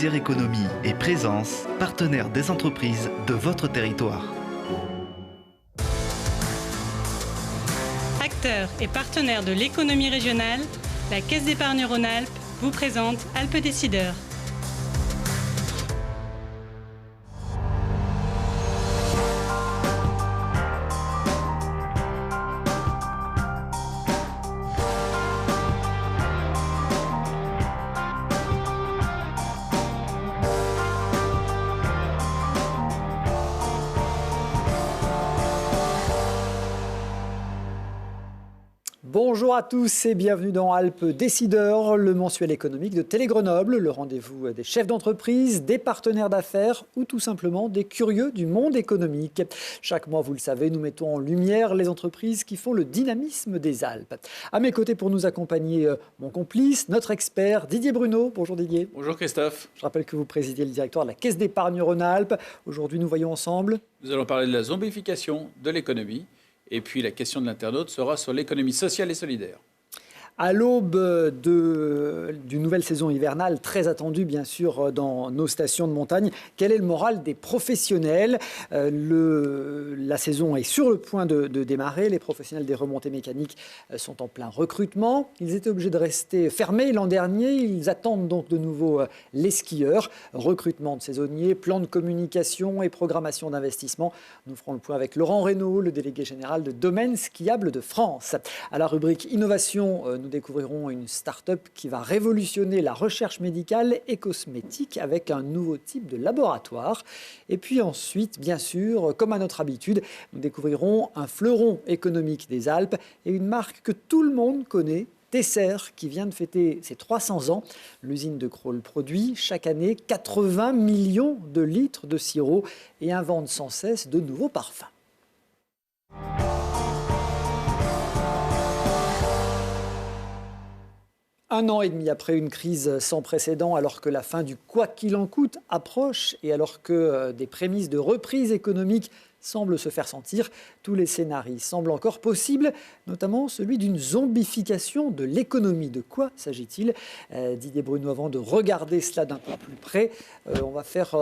Isère Économie et Présence, partenaire des entreprises de votre territoire. Acteur et partenaire de l'économie régionale, la Caisse d'épargne Rhône-Alpes vous présente Alpes Décideurs. Bonjour à tous et bienvenue dans Alpes Décideurs, le mensuel économique de Télé Grenoble, le rendez-vous des chefs d'entreprise, des partenaires d'affaires ou tout simplement des curieux du monde économique. Chaque mois, vous le savez, nous mettons en lumière les entreprises qui font le dynamisme des Alpes. À mes côtés pour nous accompagner, mon complice, notre expert Didier Bruno. Bonjour Didier. Bonjour Christophe. Je rappelle que vous présidez le directoire de la Caisse d'épargne Rhône-Alpes. Aujourd'hui, nous voyons ensemble. Nous allons parler de la zombification de l'économie. Et puis la question de l'internaute sera sur l'économie sociale et solidaire. À l'aube d'une nouvelle saison hivernale, très attendue bien sûr dans nos stations de montagne, quel est le moral des professionnels ? La saison est sur le point de démarrer. Les professionnels des remontées mécaniques sont en plein recrutement. Ils étaient obligés de rester fermés l'an dernier. Ils attendent donc de nouveau les skieurs. Recrutement de saisonniers, plan de communication et programmation d'investissement. Nous ferons le point avec Laurent Reynaud, le délégué général de Domaine Skiable de France. À la rubrique Innovation, nous découvrirons une start-up qui va révolutionner la recherche médicale et cosmétique avec un nouveau type de laboratoire. Et puis ensuite, bien sûr, comme à notre habitude, nous découvrirons un fleuron économique des Alpes et une marque que tout le monde connaît, Tesser, qui vient de fêter ses 300 ans. L'usine de Crolles produit chaque année 80 millions de litres de sirop et invente sans cesse de nouveaux parfums. Un an et demi après une crise sans précédent, alors que la fin du quoi qu'il en coûte approche et alors que des prémices de reprise économique semblent se faire sentir, tous les scénarios semblent encore possibles, notamment celui d'une zombification de l'économie. De quoi s'agit-il ? Didier Bruno, avant de regarder cela d'un peu plus près, on va faire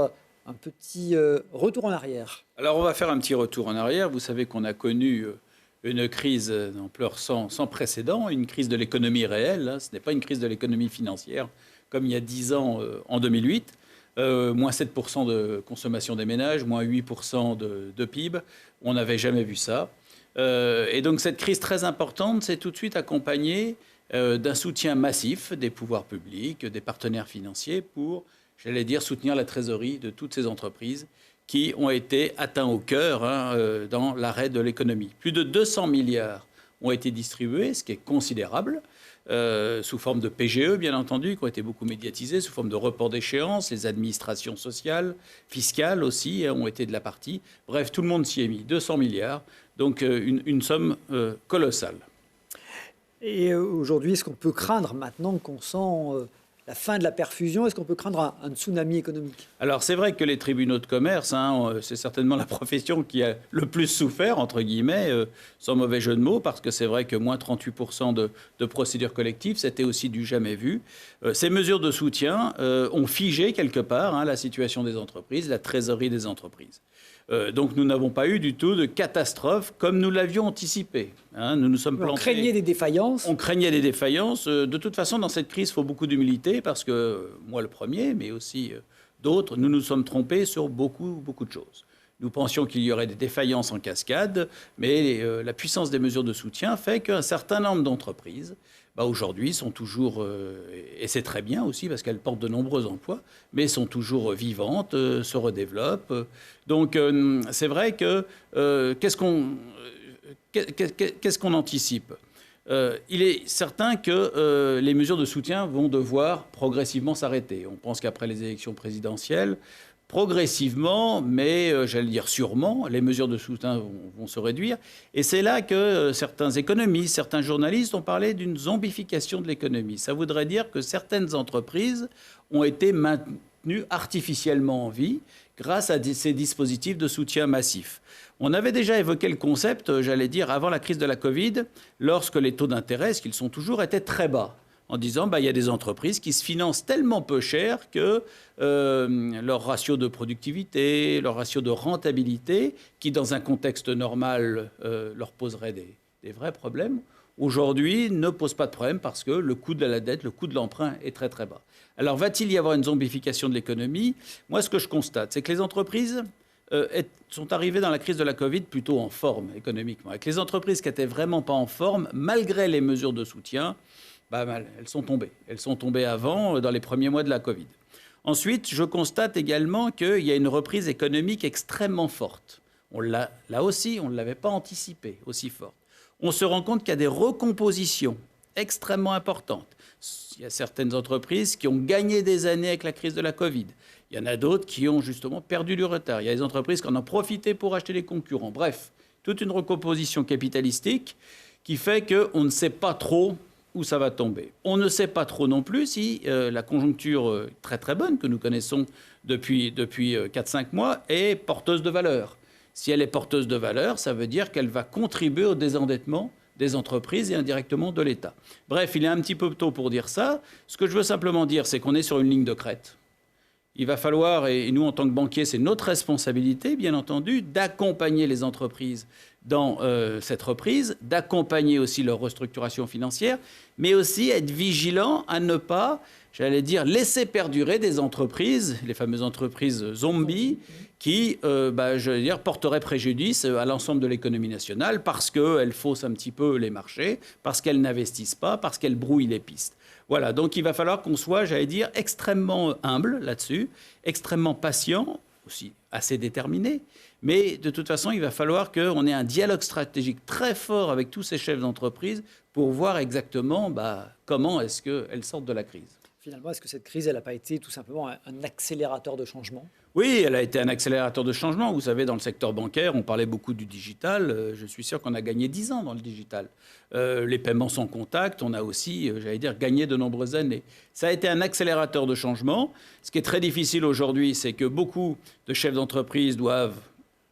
un petit retour en arrière. Alors on va faire un petit retour en arrière. Vous savez qu'on a connu une crise d'ampleur sans précédent, une crise de l'économie réelle. Ce n'est pas une crise de l'économie financière comme il y a 10 ans en 2008. Moins 7% de consommation des ménages, moins 8% de PIB. On n'avait jamais vu ça. Et donc cette crise très importante s'est tout de suite accompagnée d'un soutien massif des pouvoirs publics, des partenaires financiers pour, j'allais dire, soutenir la trésorerie de toutes ces entreprises qui ont été atteints au cœur dans l'arrêt de l'économie. Plus de 200 milliards ont été distribués, ce qui est considérable, sous forme de PGE, bien entendu, qui ont été beaucoup médiatisés, sous forme de report d'échéance. Les administrations sociales, fiscales aussi, ont été de la partie. Bref, tout le monde s'y est mis. 200 milliards, donc une somme colossale. Et aujourd'hui, est-ce qu'on peut craindre, maintenant qu'on sent la fin de la perfusion, est-ce qu'on peut craindre un tsunami économique ? Alors, c'est vrai que les tribunaux de commerce, c'est certainement la profession qui a le plus souffert, entre guillemets, sans mauvais jeu de mots, parce que c'est vrai que moins 38% de procédures collectives, c'était aussi du jamais vu. Ces mesures de soutien ont figé quelque part la situation des entreprises, la trésorerie des entreprises. Donc nous n'avons pas eu du tout de catastrophe comme nous l'avions anticipé. Nous nous sommes plantés. On craignait des défaillances. On craignait des défaillances. De toute façon, dans cette crise, il faut beaucoup d'humilité parce que moi le premier, mais aussi d'autres, nous nous sommes trompés sur beaucoup de choses. Nous pensions qu'il y aurait des défaillances en cascade, mais la puissance des mesures de soutien fait qu'un certain nombre d'entreprises aujourd'hui sont toujours, et c'est très bien aussi parce qu'elles portent de nombreux emplois, mais sont toujours vivantes, se redéveloppent. Donc c'est vrai que qu'est-ce qu'on anticipe ? Il est certain que les mesures de soutien vont devoir progressivement s'arrêter. On pense qu'après les élections présidentielles, progressivement, mais j'allais dire sûrement, les mesures de soutien vont se réduire. Et c'est là que certains économistes, certains journalistes ont parlé d'une zombification de l'économie. Ça voudrait dire que certaines entreprises ont été maintenues artificiellement en vie grâce à ces dispositifs de soutien massif. On avait déjà évoqué le concept, j'allais dire, avant la crise de la Covid, lorsque les taux d'intérêt, ce qu'ils sont toujours, étaient très bas. en disant il y a des entreprises qui se financent tellement peu cher que leur ratio de productivité, leur ratio de rentabilité, qui dans un contexte normal leur poserait des vrais problèmes, aujourd'hui ne pose pas de problème parce que le coût de la dette, le coût de l'emprunt est très très bas. Alors va-t-il y avoir une zombification de l'économie? Moi, ce que je constate, c'est que les entreprises sont arrivées dans la crise de la Covid plutôt en forme économiquement. Avec les entreprises qui n'étaient vraiment pas en forme, malgré les mesures de soutien, elles sont tombées. Elles sont tombées avant, dans les premiers mois de la Covid. Ensuite, je constate également qu'il y a une reprise économique extrêmement forte. Là aussi, on ne l'avait pas anticipé aussi forte. On se rend compte qu'il y a des recompositions extrêmement importantes. Il y a certaines entreprises qui ont gagné des années avec la crise de la Covid. Il y en a d'autres qui ont justement perdu du retard. Il y a des entreprises qui en ont profité pour acheter les concurrents. Bref, toute une recomposition capitalistique qui fait qu'on ne sait pas trop où ça va tomber. On ne sait pas trop non plus si la conjoncture très très bonne que nous connaissons depuis 4-5 mois est porteuse de valeur. Si elle est porteuse de valeur, ça veut dire qu'elle va contribuer au désendettement des entreprises et indirectement de l'État. Bref, il est un petit peu tôt pour dire ça. Ce que je veux simplement dire, c'est qu'on est sur une ligne de crête. Il va falloir, et nous en tant que banquiers, c'est notre responsabilité, bien entendu, d'accompagner les entreprises dans cette reprise, d'accompagner aussi leur restructuration financière, mais aussi être vigilant à ne pas, laisser perdurer des entreprises, les fameuses entreprises zombies, qui, porteraient préjudice à l'ensemble de l'économie nationale parce qu'elles faussent un petit peu les marchés, parce qu'elles n'investissent pas, parce qu'elles brouillent les pistes. Voilà, donc il va falloir qu'on soit, extrêmement humble là-dessus, extrêmement patient, aussi assez déterminé. Mais de toute façon, il va falloir qu'on ait un dialogue stratégique très fort avec tous ces chefs d'entreprise pour voir exactement comment est-ce qu'elles sortent de la crise. Finalement, est-ce que cette crise, elle n'a pas été tout simplement un accélérateur de changement? Oui, elle a été un accélérateur de changement. Vous savez, dans le secteur bancaire, on parlait beaucoup du digital. Je suis sûr qu'on a gagné 10 ans dans le digital. Les paiements sans contact, on a aussi, gagné de nombreuses années. Ça a été un accélérateur de changement. Ce qui est très difficile aujourd'hui, c'est que beaucoup de chefs d'entreprise doivent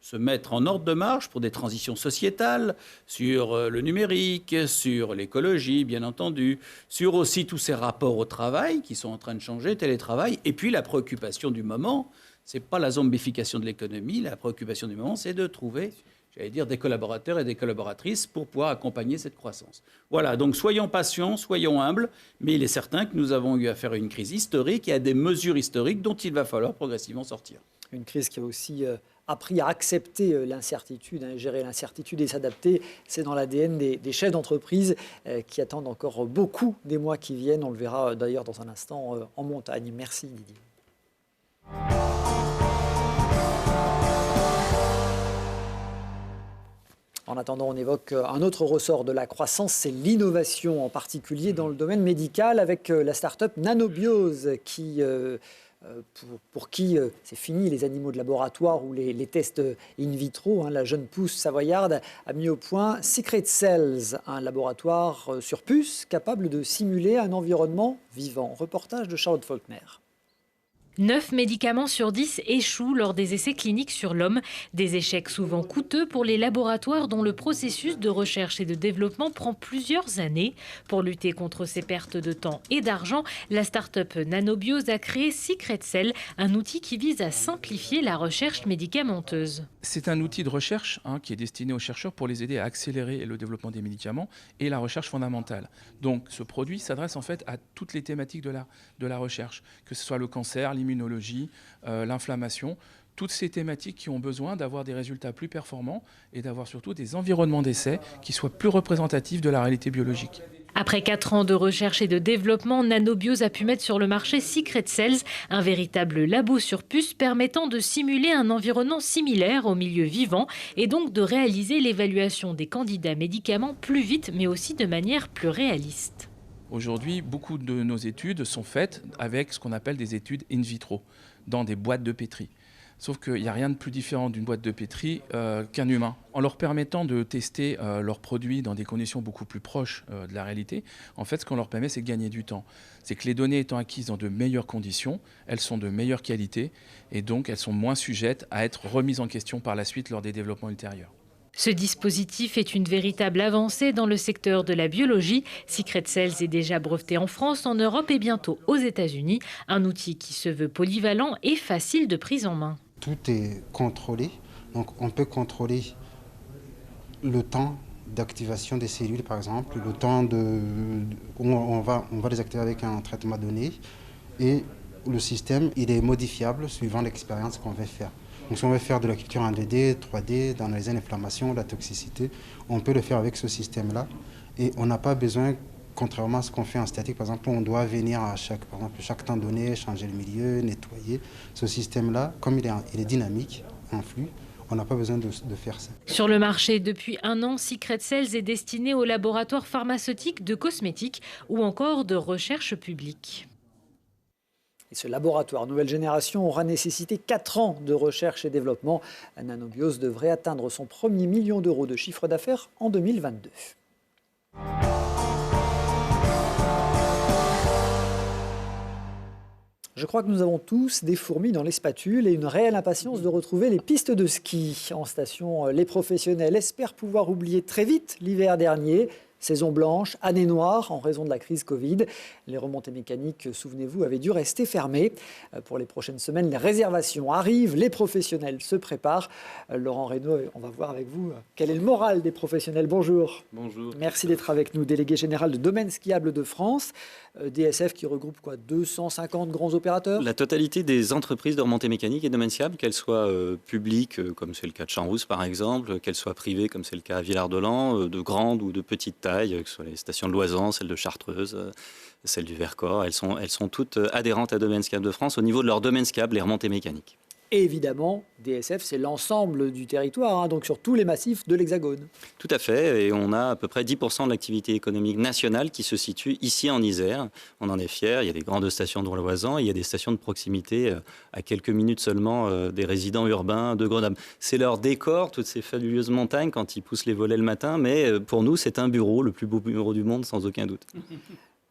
se mettre en ordre de marche pour des transitions sociétales, sur le numérique, sur l'écologie, bien entendu, sur aussi tous ces rapports au travail qui sont en train de changer, télétravail, et puis la préoccupation du moment, ce n'est pas la zombification de l'économie, la préoccupation du moment, c'est de trouver, des collaborateurs et des collaboratrices pour pouvoir accompagner cette croissance. Voilà, donc soyons patients, soyons humbles, mais il est certain que nous avons eu affaire à une crise historique et à des mesures historiques dont il va falloir progressivement sortir. Une crise qui a aussi appris à accepter l'incertitude, gérer l'incertitude et s'adapter. C'est dans l'ADN des chefs d'entreprise qui attendent encore beaucoup des mois qui viennent. On le verra d'ailleurs dans un instant en montagne. Merci Didier. En attendant, on évoque un autre ressort de la croissance, c'est l'innovation, en particulier dans le domaine médical, avec la start-up Nanobiose qui... pour qui c'est fini les animaux de laboratoire ou les tests in vitro. La jeune pousse savoyarde a mis au point Secret Cells, un laboratoire sur puce capable de simuler un environnement vivant. Reportage de Charlotte Faulkner. 9 médicaments sur 10 échouent lors des essais cliniques sur l'homme. Des échecs souvent coûteux pour les laboratoires dont le processus de recherche et de développement prend plusieurs années. Pour lutter contre ces pertes de temps et d'argent, la start-up Nanobiose a créé Secret Cell, un outil qui vise à simplifier la recherche médicamenteuse. C'est un outil de recherche qui est destiné aux chercheurs pour les aider à accélérer le développement des médicaments et la recherche fondamentale. Donc ce produit s'adresse en fait à toutes les thématiques de la recherche, que ce soit le cancer, l'immunologie, l'inflammation, toutes ces thématiques qui ont besoin d'avoir des résultats plus performants et d'avoir surtout des environnements d'essai qui soient plus représentatifs de la réalité biologique. Après 4 ans de recherche et de développement, Nanobiose a pu mettre sur le marché Secret Cells, un véritable labo sur puce permettant de simuler un environnement similaire au milieu vivant et donc de réaliser l'évaluation des candidats médicaments plus vite mais aussi de manière plus réaliste. Aujourd'hui, beaucoup de nos études sont faites avec ce qu'on appelle des études in vitro, dans des boîtes de pétri. Sauf qu'il n'y a rien de plus différent d'une boîte de pétri qu'un humain. En leur permettant de tester leurs produits dans des conditions beaucoup plus proches de la réalité, en fait, ce qu'on leur permet, c'est de gagner du temps. C'est que les données étant acquises dans de meilleures conditions, elles sont de meilleure qualité et donc elles sont moins sujettes à être remises en question par la suite lors des développements ultérieurs. Ce dispositif est une véritable avancée dans le secteur de la biologie. Secret Cells est déjà breveté en France, en Europe et bientôt aux États-Unis. Un outil qui se veut polyvalent et facile de prise en main. Tout est contrôlé, donc on peut contrôler le temps d'activation des cellules, par exemple, le temps on va les activer avec un traitement donné, et le système il est modifiable suivant l'expérience qu'on veut faire. Donc si on veut faire de la culture en 2D, 3D, d'analyser l'inflammation, la toxicité, on peut le faire avec ce système-là, et on n'a pas besoin, contrairement à ce qu'on fait en statique, par exemple, on doit venir à chaque temps donné, changer le milieu, nettoyer. Ce système-là, comme il est dynamique, en flux, on n'a pas besoin de faire ça. Sur le marché depuis 1 an, Secret Cells est destiné aux laboratoires pharmaceutiques, de cosmétiques ou encore de recherche publique. Et ce laboratoire nouvelle génération aura nécessité 4 ans de recherche et développement. Nanobios devrait atteindre son premier million d'euros de chiffre d'affaires en 2022. Je crois que nous avons tous des fourmis dans les spatules et une réelle impatience de retrouver les pistes de ski. En station, les professionnels espèrent pouvoir oublier très vite l'hiver dernier. Saison blanche, année noire en raison de la crise Covid. Les remontées mécaniques, souvenez-vous, avaient dû rester fermées. Pour les prochaines semaines, les réservations arrivent, les professionnels se préparent. Laurent Reynaud, on va voir avec vous quel est le moral des professionnels. Bonjour. Bonjour. Merci d'être avec nous, délégué général de Domaine Skiable de France. DSF qui regroupe 250 grands opérateurs. La totalité des entreprises de remontée mécanique et domaine skiable, qu'elles soient publiques, comme c'est le cas de Champs-Rousse par exemple, qu'elles soient privées, comme c'est le cas à Villard-de-Lans, de grande ou de petite taille, que ce soit les stations de Loisan, celles de Chartreuse, celles du Vercors, elles sont toutes adhérentes à Domaine Skiable de France au niveau de leur domaine skiable et remontée mécanique. Et évidemment, DSF, c'est l'ensemble du territoire, donc sur tous les massifs de l'Hexagone. Tout à fait, et on a à peu près 10% de l'activité économique nationale qui se situe ici en Isère. On en est fiers, il y a des grandes stations de Loisan, il y a des stations de proximité à quelques minutes seulement des résidents urbains de Grenoble. C'est leur décor, toutes ces fabuleuses montagnes quand ils poussent les volets le matin, mais pour nous c'est un bureau, le plus beau bureau du monde sans aucun doute.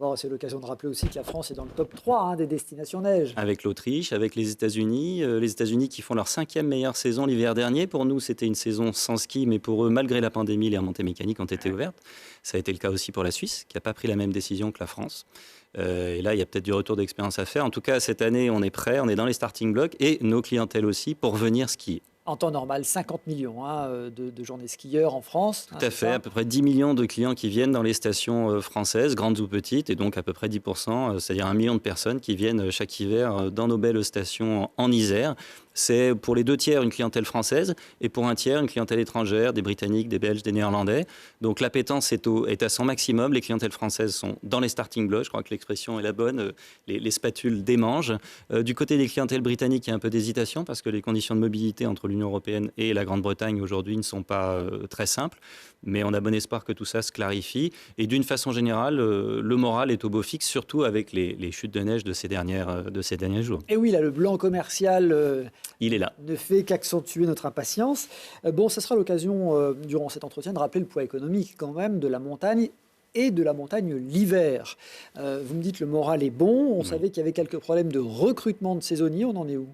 Bon, c'est l'occasion de rappeler aussi que la France est dans le top 3 des destinations neige. Avec l'Autriche, avec les États-Unis qui font leur 5e meilleure saison l'hiver dernier. Pour nous, c'était une saison sans ski, mais pour eux, malgré la pandémie, les remontées mécaniques ont été ouvertes. Ça a été le cas aussi pour la Suisse, qui n'a pas pris la même décision que la France. Et là, il y a peut-être du retour d'expérience à faire. En tout cas, cette année, on est prêt, on est dans les starting blocks, et nos clientèles aussi, pour venir skier. En temps normal, 50 millions de journées skieurs en France. Tout à fait, à peu près 10 millions de clients qui viennent dans les stations françaises, grandes ou petites, et donc à peu près 10%, c'est-à-dire 1 million de personnes qui viennent chaque hiver dans nos belles stations en Isère. C'est pour les 2 tiers une clientèle française et pour 1 tiers une clientèle étrangère, des Britanniques, des Belges, des Néerlandais. Donc l'appétence est à son maximum. Les clientèles françaises sont dans les starting blocks, je crois que l'expression est la bonne, les spatules démangent. Du côté des clientèles britanniques, il y a un peu d'hésitation parce que les conditions de mobilité entre l'Union européenne et la Grande-Bretagne aujourd'hui ne sont pas très simples. Mais on a bon espoir que tout ça se clarifie. Et d'une façon générale, le moral est au beau fixe, surtout avec les chutes de neige de ces derniers jours. Et oui, là, le blanc commercial il est là. Ne fait qu'accentuer notre impatience. Bon, ce sera l'occasion, durant cet entretien, de rappeler le poids économique quand même de la montagne et de la montagne l'hiver. Vous me dites le moral est bon. On savait qu'il y avait quelques problèmes de recrutement de saisonniers. On en est où ?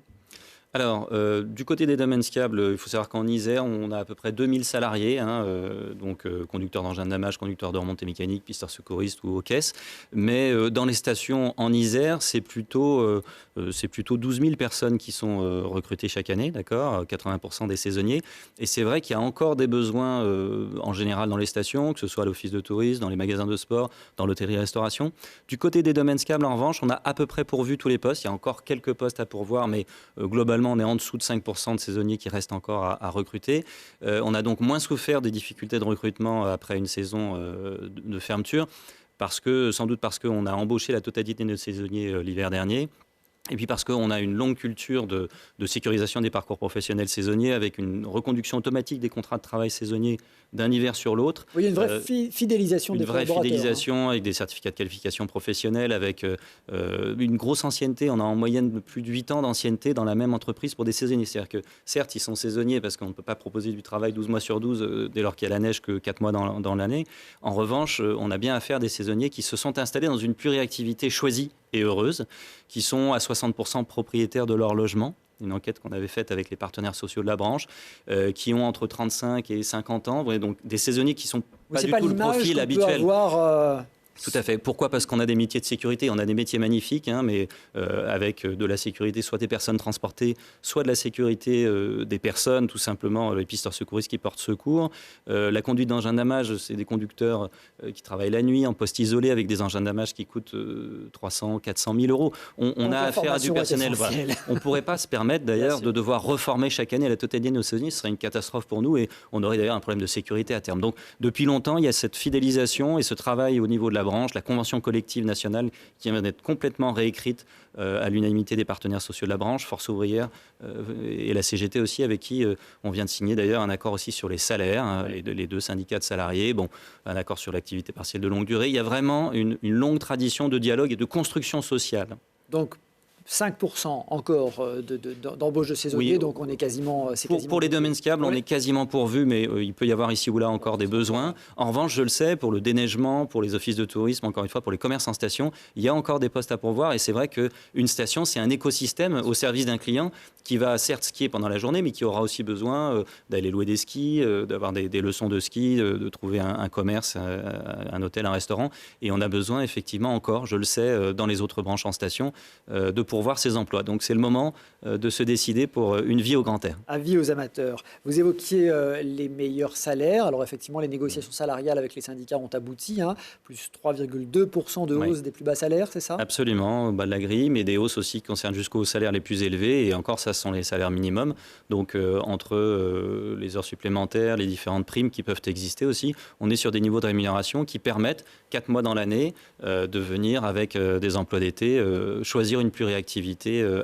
Alors, du côté des domaines skiables, il faut savoir qu'en Isère, on a à peu près 2000 salariés, donc conducteurs d'engins d'amarrage, conducteurs de remontée mécanique, pisteurs secouristes ou hôtesses. Mais dans les stations en Isère, c'est plutôt 12 000 personnes qui sont recrutées chaque année, d'accord, 80% des saisonniers. Et c'est vrai qu'il y a encore des besoins en général dans les stations, que ce soit à l'office de tourisme, dans les magasins de sport, dans l'hôtellerie-restauration. Du côté des domaines skiables, en revanche, on a à peu près pourvu tous les postes. Il y a encore quelques postes à pourvoir, mais globalement, on est en dessous de 5% de saisonniers qui restent encore à recruter. On a donc moins souffert des difficultés de recrutement après une saison de fermeture, sans doute parce qu'on a embauché la totalité de nos saisonniers l'hiver dernier. Et puis parce qu'on a une longue culture de sécurisation des parcours professionnels saisonniers avec une reconduction automatique des contrats de travail saisonniers d'un hiver sur l'autre. Oui, il y a une vraie fidélisation des collaborateurs. Une vraie fidélisation avec des certificats de qualification professionnelle, avec une grosse ancienneté. On a en moyenne plus de 8 ans d'ancienneté dans la même entreprise pour des saisonniers. C'est-à-dire que certes, ils sont saisonniers parce qu'on ne peut pas proposer du travail 12 mois sur 12 dès lors qu'il y a la neige que 4 mois dans l'année. En revanche, on a bien affaire à des saisonniers qui se sont installés dans une pluriactivité choisie et heureuse, qui sont à 60% propriétaires de leur logement, une enquête qu'on avait faite avec les partenaires sociaux de la branche, qui ont entre 35 et 50 ans, donc des saisonniers qui ne sont pas du tout le profil habituel. Tout à fait. Pourquoi ? Parce qu'on a des métiers de sécurité, on a des métiers magnifiques, mais avec de la sécurité, soit des personnes transportées, soit de la sécurité des personnes, tout simplement, les pisteurs secouristes qui portent secours. La conduite d'engins de damage, c'est des conducteurs qui travaillent la nuit, en poste isolé, avec des engins de damage qui coûtent 300, 400 000 euros. On a affaire à du personnel. Voilà. On ne pourrait pas se permettre, d'ailleurs, de devoir reformer chaque année la totalité de nos saisonniers. Ce serait une catastrophe pour nous et on aurait d'ailleurs un problème de sécurité à terme. Donc, depuis longtemps, il y a cette fidélisation et ce travail au niveau de la branche, la convention collective nationale qui vient d'être complètement réécrite à l'unanimité des partenaires sociaux de la branche, Force ouvrière et la CGT aussi, avec qui on vient de signer d'ailleurs un accord aussi sur les salaires, les deux syndicats de salariés, un accord sur l'activité partielle de longue durée. Il y a vraiment une longue tradition de dialogue et de construction sociale. Donc, 5% encore d'embauche de saisonniers, oui, donc on est quasiment... Pour les domaines skiables, on est quasiment pourvu, mais il peut y avoir ici ou là encore des besoins. En revanche, je le sais, pour le déneigement, pour les offices de tourisme, encore une fois, pour les commerces en station, il y a encore des postes à pourvoir. Et c'est vrai qu'une station, c'est un écosystème au service d'un client qui va certes skier pendant la journée, mais qui aura aussi besoin d'aller louer des skis, d'avoir des leçons de ski, de trouver un commerce, un hôtel, un restaurant. Et on a besoin effectivement encore, je le sais, dans les autres branches en station, de pourvoir ces emplois. Donc c'est le moment de se décider pour une vie au grand air. Avis aux amateurs. Vous évoquiez les meilleurs salaires. Alors effectivement, les négociations salariales avec les syndicats ont abouti, plus 3,2% de hausse des plus bas salaires, c'est ça ? Absolument, au bas de la grille, mais des hausses aussi qui concernent jusqu'aux salaires les plus élevés. Et encore, ça, ce sont les salaires minimums. Donc entre les heures supplémentaires, les différentes primes qui peuvent exister aussi, on est sur des niveaux de rémunération qui permettent, 4 mois dans l'année, de venir avec des emplois d'été, choisir une pluriactivité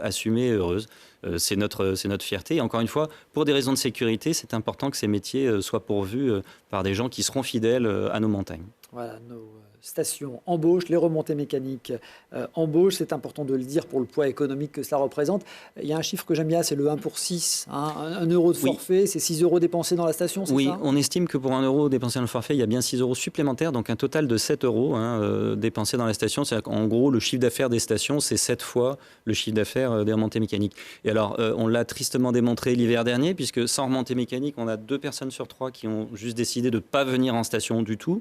assumée et heureuse. C'est notre fierté. Et encore une fois, pour des raisons de sécurité, c'est important que ces métiers soient pourvus par des gens qui seront fidèles à nos montagnes. Voilà, nos stations embauchent, les remontées mécaniques embauchent. C'est important de le dire pour le poids économique que cela représente. Il y a un chiffre que j'aime bien, c'est le 1 pour 6. 1 euro de forfait, c'est 6 euros dépensés dans la station, c'est ça ? Oui, on estime que pour 1 euro dépensé dans le forfait, il y a bien 6 euros supplémentaires, donc un total de 7 euros dépensés dans la station. C'est-à-dire qu'en gros, le chiffre d'affaires des stations, c'est 7 fois le chiffre d'affaires des remontées mécaniques. Et alors, on l'a tristement démontré l'hiver dernier, puisque sans remontée mécanique, on a 2 personnes sur 3 qui ont juste décidé de ne pas venir en station du tout.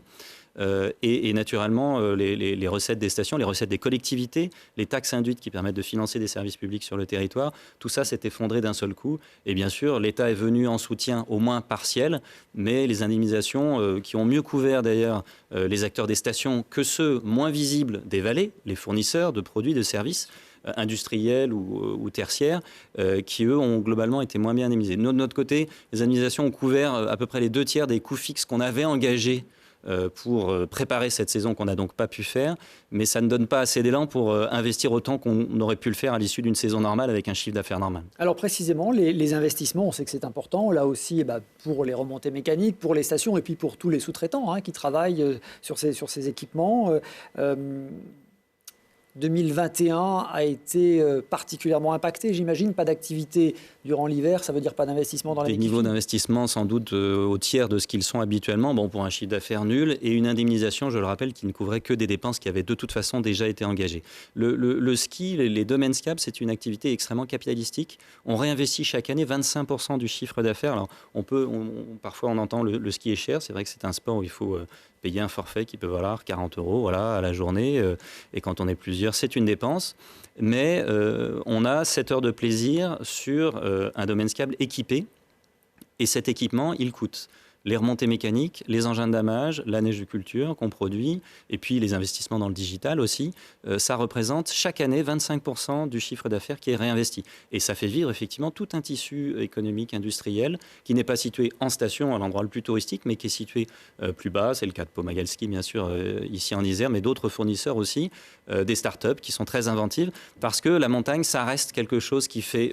Et naturellement, les recettes des stations, les recettes des collectivités, les taxes induites qui permettent de financer des services publics sur le territoire, tout ça s'est effondré d'un seul coup. Et bien sûr, l'État est venu en soutien au moins partiel, mais les indemnisations qui ont mieux couvert d'ailleurs les acteurs des stations que ceux moins visibles des vallées, les fournisseurs de produits, de services, industriels ou tertiaires, qui, eux, ont globalement été moins bien indemnisés. De notre côté, les indemnisations ont couvert à peu près les 2 tiers des coûts fixes qu'on avait engagés pour préparer cette saison qu'on n'a donc pas pu faire, mais ça ne donne pas assez d'élan pour investir autant qu'on aurait pu le faire à l'issue d'une saison normale avec un chiffre d'affaires normal. Alors précisément, les investissements, on sait que c'est important, là aussi pour les remontées mécaniques, pour les stations et puis pour tous les sous-traitants qui travaillent sur ces équipements. 2021 a été particulièrement impacté, j'imagine. Pas d'activité durant l'hiver, ça veut dire pas d'investissement dans la métier. Des niveaux d'investissement sans doute au tiers de ce qu'ils sont habituellement, pour un chiffre d'affaires nul, et une indemnisation, je le rappelle, qui ne couvrait que des dépenses qui avaient de toute façon déjà été engagées. Le ski, les domaines skiables, c'est une activité extrêmement capitalistique. On réinvestit chaque année 25% du chiffre d'affaires. Alors parfois on entend le ski est cher, c'est vrai que c'est un sport où il faut payer un forfait qui peut valoir 40 € à la journée. Et quand on est plusieurs, c'est une dépense. Mais on a 7 heures de plaisir sur un domaine skiable équipé. Et cet équipement, il coûte les remontées mécaniques, les engins de damage, la neige de culture qu'on produit, et puis les investissements dans le digital aussi. Ça représente chaque année 25% du chiffre d'affaires qui est réinvesti. Et ça fait vivre effectivement tout un tissu économique, industriel, qui n'est pas situé en station, à l'endroit le plus touristique, mais qui est situé plus bas. C'est le cas de Pomagalski, bien sûr, ici en Isère, mais d'autres fournisseurs aussi, des startups qui sont très inventives, parce que la montagne, ça reste quelque chose qui fait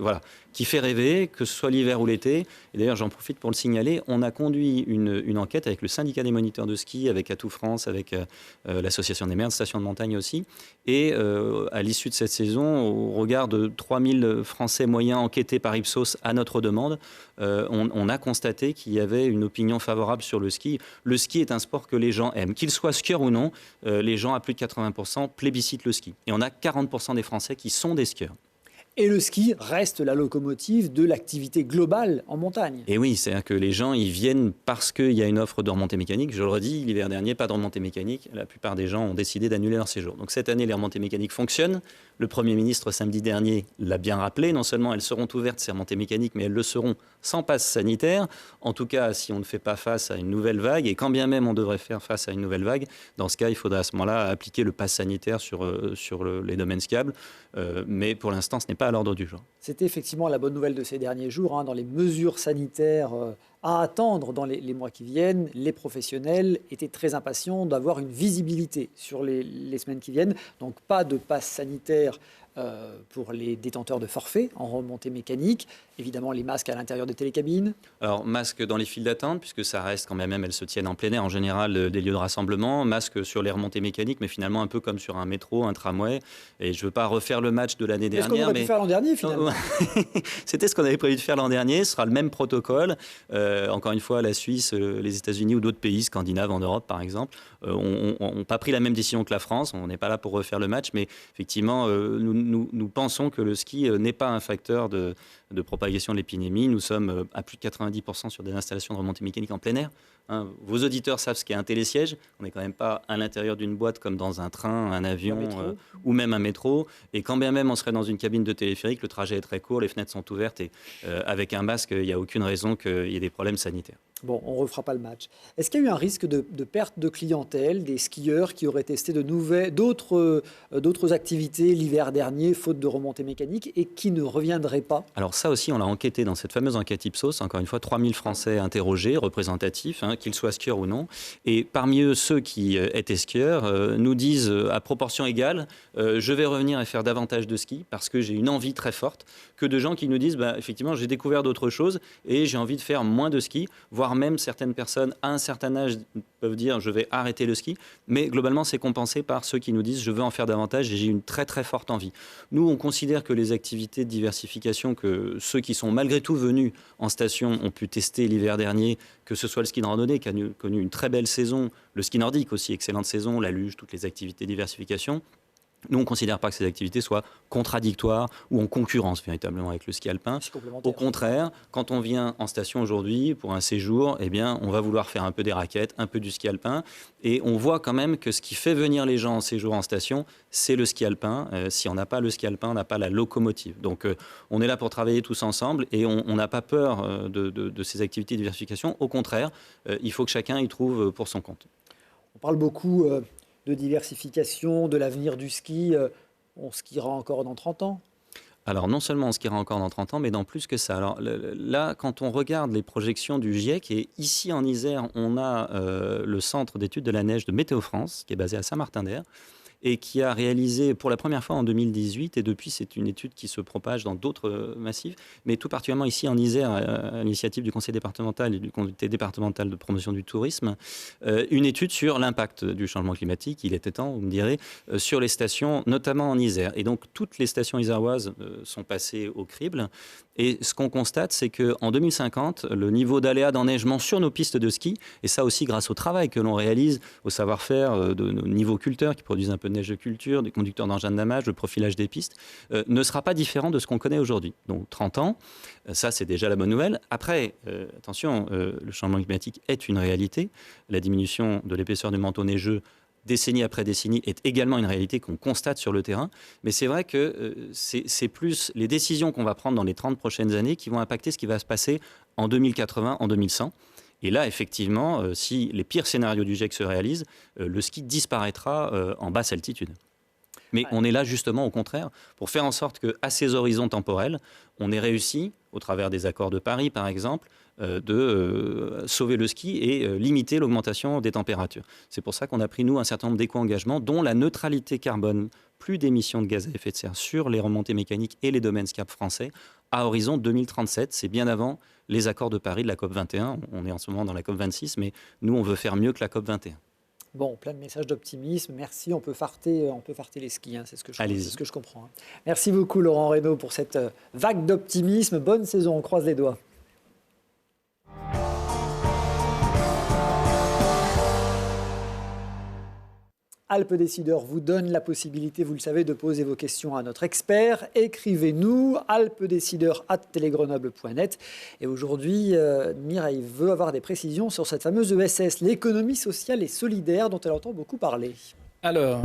rêver, que ce soit l'hiver ou l'été. Et d'ailleurs, j'en profite pour le signaler, on a conduit une enquête avec le syndicat des moniteurs de ski, avec Atout France, avec l'association des maires de stations de montagne aussi. Et à l'issue de cette saison, au regard de 3000 Français moyens enquêtés par Ipsos à notre demande, on a constaté qu'il y avait une opinion favorable sur le ski. Le ski est un sport que les gens aiment. Qu'ils soient skieurs ou non, les gens à plus de 80% plébiscitent le ski. Et on a 40% des Français qui sont des skieurs. Et le ski reste la locomotive de l'activité globale en montagne. Et oui, c'est-à-dire que les gens, ils viennent parce qu'il y a une offre de remontée mécanique. Je le redis, l'hiver dernier, pas de remontée mécanique. La plupart des gens ont décidé d'annuler leur séjour. Donc cette année, les remontées mécaniques fonctionnent. Le Premier ministre, samedi dernier, l'a bien rappelé. Non seulement elles seront ouvertes, ces remontées mécaniques, mais elles le seront sans passe sanitaire. En tout cas, si on ne fait pas face à une nouvelle vague, et quand bien même on devrait faire face à une nouvelle vague, dans ce cas, il faudra à ce moment-là appliquer le pass sanitaire sur les domaines skiables. Mais pour l'instant, ce n'est pas à l'ordre du jour. C'était effectivement la bonne nouvelle de ces derniers jours. Dans les mesures sanitaires à attendre dans les mois qui viennent, les professionnels étaient très impatients d'avoir une visibilité sur les semaines qui viennent. Donc pas de passe sanitaire pour les détenteurs de forfaits en remontée mécanique. Évidemment, les masques à l'intérieur des télécabines. Alors, masques dans les files d'attente, puisque ça reste quand même, elles se tiennent en plein air en général, des lieux de rassemblement. Masques sur les remontées mécaniques, mais finalement un peu comme sur un métro, un tramway. Et je ne veux pas refaire le match de l'année dernière. Est-ce qu'on aurait pu faire l'an dernier, finalement? C'était ce qu'on avait prévu de faire l'an dernier. Ce sera le même protocole. Encore une fois, la Suisse, les États-Unis ou d'autres pays scandinaves en Europe, par exemple, n'ont pas pris la même décision que la France. On n'est pas là pour refaire le match, mais effectivement, nous pensons que le ski n'est pas un facteur de propagation de l'épidémie. Nous sommes à plus de 90% sur des installations de remontée mécanique en plein air. Vos auditeurs savent ce qu'est un télésiège. On n'est quand même pas à l'intérieur d'une boîte comme dans un train, un avion ou même un métro. Et quand bien même on serait dans une cabine de téléphérique, le trajet est très court, les fenêtres sont ouvertes et avec un masque, il n'y a aucune raison qu'il y ait des problèmes sanitaires. Bon, on ne refera pas le match. Est-ce qu'il y a eu un risque de perte de clientèle, des skieurs qui auraient testé d'autres activités l'hiver dernier, faute de remontée mécanique, et qui ne reviendraient pas? Alors ça aussi, on l'a enquêté dans cette fameuse enquête Ipsos. Encore une fois, 3000 Français interrogés, représentatifs, qu'ils soient skieurs ou non. Et parmi eux, ceux qui étaient skieurs nous disent à proportion égale, je vais revenir et faire davantage de ski parce que j'ai une envie très forte, que de gens qui nous disent, effectivement, j'ai découvert d'autres choses et j'ai envie de faire moins de ski, voire même certaines personnes à un certain âge peuvent dire je vais arrêter le ski, mais globalement c'est compensé par ceux qui nous disent je veux en faire davantage et j'ai une très très forte envie. Nous on considère que les activités de diversification que ceux qui sont malgré tout venus en station ont pu tester l'hiver dernier, que ce soit le ski de randonnée qui a connu une très belle saison, le ski nordique aussi, excellente saison, la luge, toutes les activités de diversification. Nous, on ne considère pas que ces activités soient contradictoires ou en concurrence véritablement avec le ski alpin. Au contraire, quand on vient en station aujourd'hui pour un séjour, eh bien, on va vouloir faire un peu des raquettes, un peu du ski alpin. Et on voit quand même que ce qui fait venir les gens en séjour en station, c'est le ski alpin. Si on n'a pas le ski alpin, on n'a pas la locomotive. Donc, on est là pour travailler tous ensemble et on n'a pas peur de ces activités de diversification. Au contraire, il faut que chacun y trouve pour son compte. On parle beaucoup de diversification, de l'avenir du ski. On skiera encore dans 30 ans? Alors, non seulement on skiera encore dans 30 ans, mais dans plus que ça. Alors là, quand on regarde les projections du GIEC, et ici en Isère, on a le centre d'études de la neige de Météo France, qui est basé à Saint-Martin-d'Air, et qui a réalisé pour la première fois en 2018, et depuis c'est une étude qui se propage dans d'autres massifs, mais tout particulièrement ici en Isère, à l'initiative du conseil départemental et du comité départemental de promotion du tourisme, une étude sur l'impact du changement climatique, il était temps, vous me direz, sur les stations, notamment en Isère. Et donc toutes les stations iséroises sont passées au crible, et ce qu'on constate, c'est qu'en 2050, le niveau d'aléa d'enneigement sur nos pistes de ski, et ça aussi grâce au travail que l'on réalise, au savoir-faire de nos niveauculteurs qui produisent un peu de neige de culture, des conducteurs d'engins de damage, le profilage des pistes, ne sera pas différent de ce qu'on connaît aujourd'hui. Donc 30 ans, ça c'est déjà la bonne nouvelle. Après, attention, le changement climatique est une réalité. La diminution de l'épaisseur du manteau neigeux décennie après décennie est également une réalité qu'on constate sur le terrain. Mais c'est vrai que c'est plus les décisions qu'on va prendre dans les 30 prochaines années qui vont impacter ce qui va se passer en 2080, en 2100. Et là, effectivement, si les pires scénarios du GIEC se réalisent, le ski disparaîtra en basse altitude. Mais on est là justement au contraire pour faire en sorte qu'à ces horizons temporels, on ait réussi, au travers des accords de Paris par exemple, de sauver le ski et limiter l'augmentation des températures. C'est pour ça qu'on a pris, nous, un certain nombre d'éco-engagements, dont la neutralité carbone, plus d'émissions de gaz à effet de serre sur les remontées mécaniques et les domaines skiables français, à horizon 2037. C'est bien avant les accords de Paris de la COP21. On est en ce moment dans la COP26, mais nous, on veut faire mieux que la COP21. Bon, plein de messages d'optimisme. Merci, on peut farter les skis, c'est ce que je comprends. Merci beaucoup Laurent Reynaud pour cette vague d'optimisme. Bonne saison, on croise les doigts. Alpes Décideurs vous donne la possibilité, vous le savez, de poser vos questions à notre expert. Écrivez-nous alpesdecideurs@telegrenoble.net. Et aujourd'hui, Mireille veut avoir des précisions sur cette fameuse ESS, l'économie sociale et solidaire, dont elle entend beaucoup parler. Alors,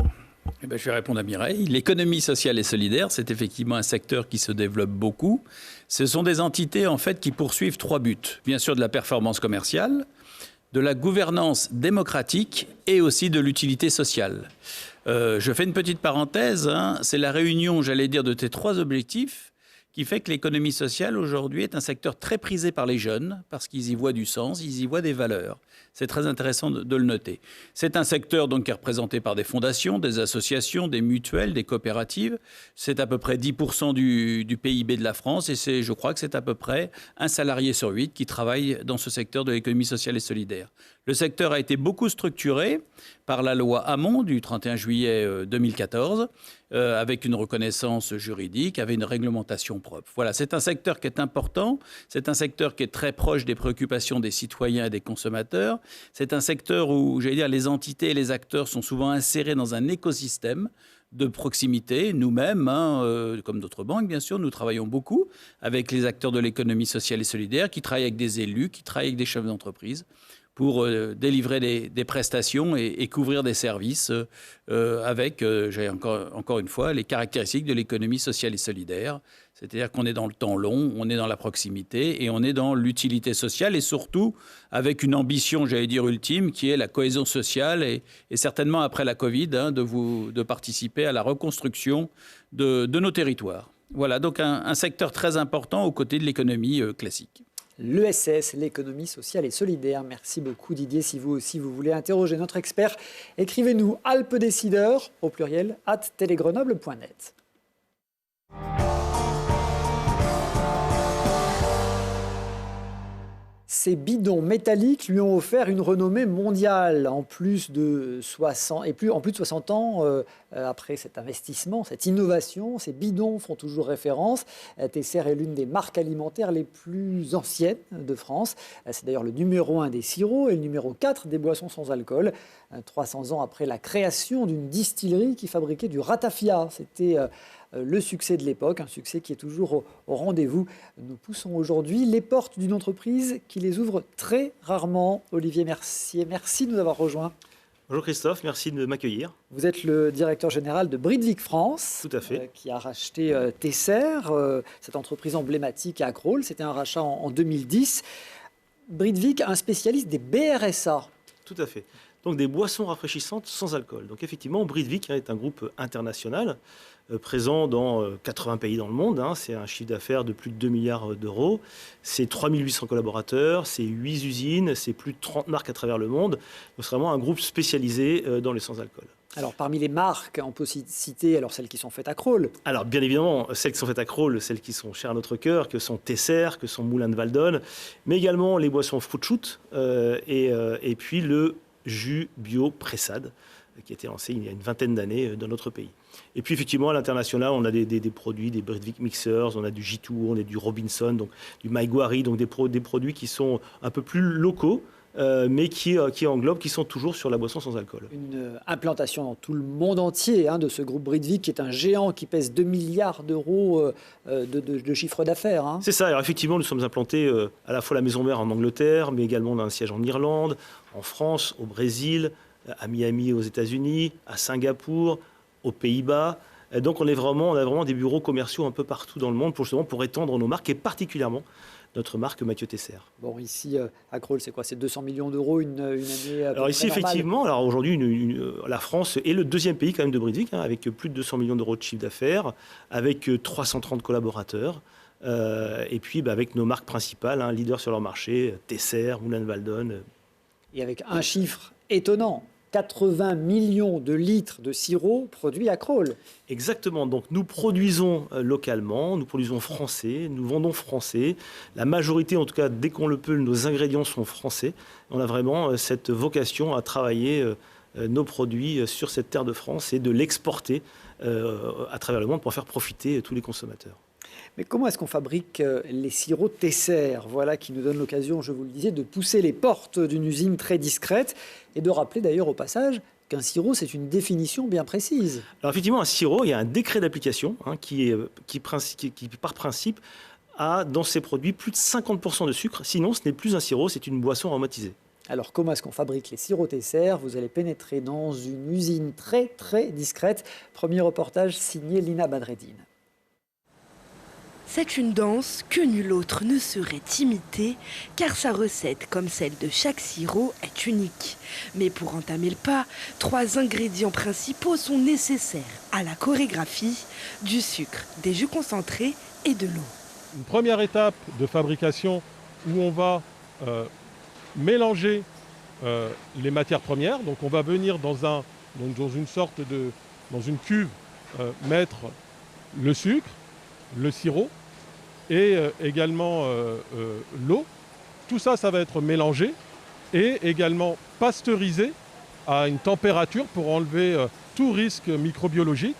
je vais répondre à Mireille. L'économie sociale et solidaire, c'est effectivement un secteur qui se développe beaucoup. Ce sont des entités, en fait, qui poursuivent 3 buts. Bien sûr, de la performance commerciale, de la gouvernance démocratique et aussi de l'utilité sociale. Je fais une petite parenthèse, c'est la réunion, j'allais dire, de ces 3 objectifs qui fait que l'économie sociale aujourd'hui est un secteur très prisé par les jeunes parce qu'ils y voient du sens, ils y voient des valeurs. C'est très intéressant de le noter. C'est un secteur donc qui est représenté par des fondations, des associations, des mutuelles, des coopératives. C'est à peu près 10% du PIB de la France et je crois que c'est à peu près un salarié sur 8 qui travaille dans ce secteur de l'économie sociale et solidaire. Le secteur a été beaucoup structuré par la loi Hamon du 31 juillet 2014, avec une reconnaissance juridique, avec une réglementation propre. Voilà, c'est un secteur qui est important, c'est un secteur qui est très proche des préoccupations des citoyens et des consommateurs. C'est un secteur où, j'allais dire, les entités et les acteurs sont souvent insérés dans un écosystème de proximité. Nous-mêmes, comme d'autres banques, bien sûr, nous travaillons beaucoup avec les acteurs de l'économie sociale et solidaire, qui travaillent avec des élus, qui travaillent avec des chefs d'entreprise, pour délivrer des prestations et couvrir des services avec, encore une fois, les caractéristiques de l'économie sociale et solidaire. C'est-à-dire qu'on est dans le temps long, on est dans la proximité et on est dans l'utilité sociale et surtout avec une ambition, j'allais dire, ultime, qui est la cohésion sociale et certainement après la Covid, de participer à la reconstruction de nos territoires. Voilà, donc un secteur très important aux côtés de l'économie classique. L'ESS, l'économie sociale et solidaire. Merci beaucoup Didier. Si vous aussi vous voulez interroger notre expert, écrivez-nous alpesdecideurs au pluriel @telegrenoble.net. Ces bidons métalliques lui ont offert une renommée mondiale. En plus de 60 ans après cet investissement, cette innovation, ces bidons font toujours référence. Tesser est l'une des marques alimentaires les plus anciennes de France. C'est d'ailleurs le numéro 1 des sirops et le numéro 4 des boissons sans alcool. 300 ans après la création d'une distillerie qui fabriquait du ratafia. C'était le succès de l'époque, un succès qui est toujours au rendez-vous. Nous poussons aujourd'hui les portes d'une entreprise qui les ouvre très rarement. Olivier Mercier, merci de nous avoir rejoints. Bonjour Christophe, merci de m'accueillir. Vous êtes le directeur général de Britvic France, tout à fait. Qui a racheté Tesser, cette entreprise emblématique à Crolles. C'était un rachat en 2010. Britvic, un spécialiste des BRSA. Tout à fait. Donc des boissons rafraîchissantes sans alcool. Donc effectivement, Britvic est un groupe international présent dans 80 pays dans le monde. C'est un chiffre d'affaires de plus de 2 milliards d'euros. C'est 3800 collaborateurs, c'est 8 usines, c'est plus de 30 marques à travers le monde. Donc c'est vraiment un groupe spécialisé dans les sans-alcool. Alors parmi les marques, on peut citer celles qui sont faites à Crolles. Alors bien évidemment, celles qui sont faites à Crolles, celles qui sont chères à notre cœur, que sont Tesser, que sont Moulin de Valdonne, mais également les boissons Fruit Shoot et puis le jus bio Pressade, qui a été lancé il y a une vingtaine d'années dans notre pays. Et puis effectivement, à l'international, on a des produits, des Britvic Mixers, on a du J2, on a du Robinson, donc du Maïguari, donc des produits qui sont un peu plus locaux, mais qui englobent, qui sont toujours sur la boisson sans alcool. Une implantation dans tout le monde entier de ce groupe Britvic, qui est un géant qui pèse 2 milliards d'euros de chiffre d'affaires. C'est ça. Alors effectivement, nous sommes implantés à la fois la maison mère en Angleterre, mais également dans un siège en Irlande, en France, au Brésil, à Miami aux États-Unis, à Singapour, aux Pays-Bas. Donc on a vraiment des bureaux commerciaux un peu partout dans le monde pour étendre nos marques et particulièrement notre marque Mathieu Tesser. Bon, ici à Crolles, c'est quoi? C'est 200 millions d'euros une année Alors ici, effectivement, aujourd'hui, la France est le deuxième pays quand même de Britvic, avec plus de 200 millions d'euros de chiffre d'affaires, avec 330 collaborateurs, et puis avec nos marques principales, leaders sur leur marché, Tesser, Moulin de Valdonne. Et avec un chiffre étonnant, 80 millions de litres de sirop produits à Crolles. Exactement. Donc nous produisons localement, nous produisons français, nous vendons français. La majorité, en tout cas, dès qu'on le peut, nos ingrédients sont français. On a vraiment cette vocation à travailler nos produits sur cette terre de France et de l'exporter à travers le monde pour faire profiter tous les consommateurs. Mais comment est-ce qu'on fabrique les sirops Tesser? Voilà qui nous donne l'occasion, je vous le disais, de pousser les portes d'une usine très discrète et de rappeler d'ailleurs au passage qu'un sirop, c'est une définition bien précise. Alors effectivement, un sirop, il y a un décret d'application qui par principe a dans ses produits plus de 50% de sucre. Sinon, ce n'est plus un sirop, c'est une boisson aromatisée. Alors, comment est-ce qu'on fabrique les sirops Tesser? Vous allez pénétrer dans une usine très, très discrète. Premier reportage signé Lina Badreddine. C'est une danse que nul autre ne saurait imiter, car sa recette, comme celle de chaque sirop, est unique. Mais pour entamer le pas, 3 ingrédients principaux sont nécessaires à la chorégraphie: du sucre, des jus concentrés et de l'eau. Une première étape de fabrication où on va mélanger les matières premières. Donc on va venir dans une cuve mettre le sucre, le sirop et également l'eau. Tout ça, ça va être mélangé et également pasteurisé à une température pour enlever tout risque microbiologique